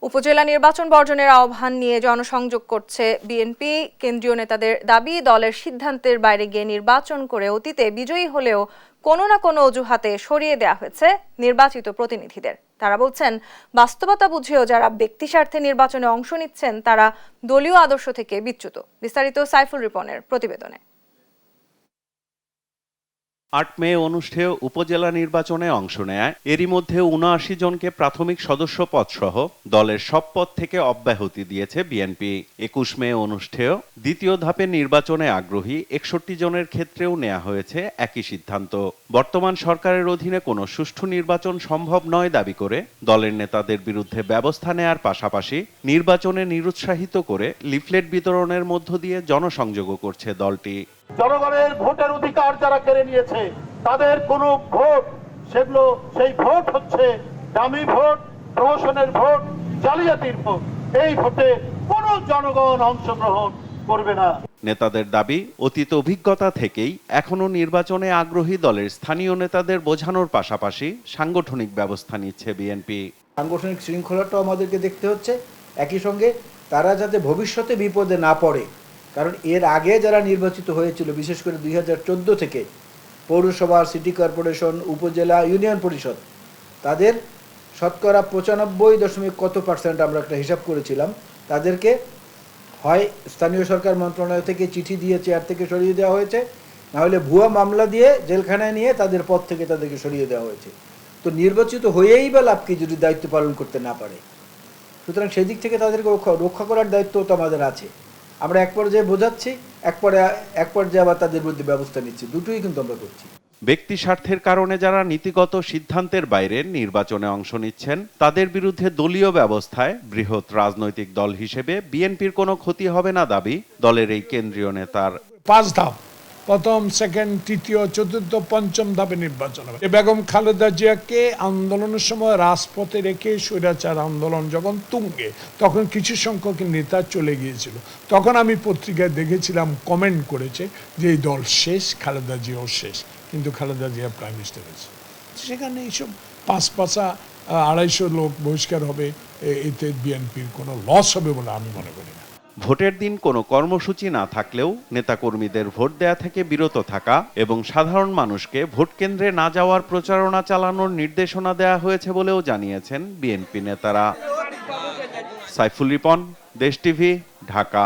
উপজেলা নির্বাচন বর্জনের আহ্বান নিয়ে জনসংযোগ করছে বিএনপি। কেন্দ্রীয় নেতাদের দাবি, দলের সিদ্ধান্তের বাইরে গিয়ে নির্বাচন করে অতীতে বিজয়ী হলেও কোনো না কোনো অজুহাতে সরিয়ে দেওয়া হয়েছে নির্বাচিত প্রতিনিধিদের। তারা বলছেন, বাস্তবতা বুঝেও যারা ব্যক্তিস্বার্থে নির্বাচনে অংশ নিচ্ছেন তারা দলীয় আদর্শ থেকে বিচ্যুত। বিস্তারিত সাইফুল রিপনের প্রতিবেদনে। ৮ মে অনুষ্ঠেয় উপজেলা নির্বাচনে অংশ নেয় এরই মধ্যে ৭৯ জনকে প্রাথমিক সদস্য পদ সহ দলের সব পদ থেকে অব্যাহতি দিয়েছে বিএনপি। ২১ মে অনুষ্ঠেয় দ্বিতীয় ধাপের নির্বাচনে আগ্রহী ৬১ জনের ক্ষেত্রেও নেওয়া হয়েছে একই সিদ্ধান্ত। বর্তমান সরকারের অধীনে কোনো সুষ্ঠু নির্বাচন সম্ভব নয় দাবি করে দলের নেতাদের বিরুদ্ধে ব্যবস্থা নেয়ার পাশাপাশি নির্বাচনে নিরুৎসাহিত করে লিফলেট বিতরণের মধ্য দিয়ে জনসংযোগও করছে দলটি। জনগণের ভোটের অধিকার যারা কেড়ে নিয়েছে তাদের কোন ভোট, সেগুলো সেই ভোট হচ্ছে দামি ভোট, প্রহসনের ভোট, জালিয়াতির ভোট। এই ভোটে কোন জনগণ অংশগ্রহণ করবে না। নেতাদের দাবি, অতীত অভিজ্ঞতা থেকেই এখনো নির্বাচনে আগ্রহী দলের স্থানীয় নেতাদের বোঝানোর পাশাপাশি সাংগঠনিক ব্যবস্থা নিচ্ছে বিএনপি। সাংগঠনিক শৃঙ্খলাটাও আমাদেরকে দেখতে হচ্ছে, একই সঙ্গে তারা যাতে ভবিষ্যতে বিপদে না পড়ে। কারণ এর আগে যারা নির্বাচিত হয়েছিল, বিশেষ করে ২০১৪ থেকে পৌরসভা, সিটি কর্পোরেশন, উপজেলা, ইউনিয়ন পরিষদ, তাদের শতকরা ৯৫ কত পার্সেন্ট আমরা একটা হিসাব করেছিলাম, তাদেরকে হয় স্থানীয় সরকার মন্ত্রণালয় থেকে চিঠি দিয়ে চেয়ার থেকে সরিয়ে দেওয়া হয়েছে, না হলে ভুয়া মামলা দিয়ে জেলখানায় নিয়ে তাদের পদ থেকে তাদেরকে সরিয়ে দেওয়া হয়েছে। তো নির্বাচিত হয়েই বা লাভ কি যদি দায়িত্ব পালন করতে না পারে? সুতরাং সেই দিক থেকে তাদেরকে রক্ষা করার দায়িত্ব তো আমাদের আছে। আমরা এক পর্যায়ে বোঝাচ্ছি, এক পর্যায়ে আবার তাদের বিরুদ্ধে ব্যবস্থা নিচ্ছি, দুটোই কিন্তু আমরা করছি। ব্যক্তি স্বার্থের কারণে যারা নীতিগত সিদ্ধান্তের বাইরে নির্বাচনে অংশ নিচ্ছেন তাদের বিরুদ্ধে দলীয় ব্যবস্থায় বৃহৎ রাজনৈতিক দল হিসেবে বিএনপির কোনো ক্ষতি হবে না দাবি দলের এই কেন্দ্রীয় নেতার। ৫ ধাপ, প্রথম, সেকেন্ড, তৃতীয়, চতুর্থ, পঞ্চম ধাপে নির্বাচন হবে। বেগম খালেদা জিয়াকে আন্দোলনের সময় রাজপথে রেখে স্বৈরাচার আন্দোলন যখন তুঙ্গে, তখন কিছু সংখ্যক নেতা চলে গিয়েছিল। তখন আমি পত্রিকায় দেখেছিলাম, কমেন্ট করেছে যে এই দল শেষ, খালেদা জিয়াও শেষ। কিন্তু খালেদা জিয়া প্রাইম মিনিস্টার হয়েছে। সেখানে এইসব ২৫০ লোক বহিষ্কার হবে, এতে বিএনপির কোনো লস হবে বলে আমি মনে করি না। ভোটের দিন কোনো কর্মসূচি না থাকলেও নেতাকর্মীদের ভোট দেয়া থেকে বিরত থাকা এবং সাধারণ মানুষকে ভোট কেন্দ্রে না যাওয়ার প্রচারণা চালানোর নির্দেশনা দেয়া হয়েছে বলেও জানিয়েছেন বিএনপি নেতারা। সাইফুল রিপন, দেশ টিভি, ঢাকা।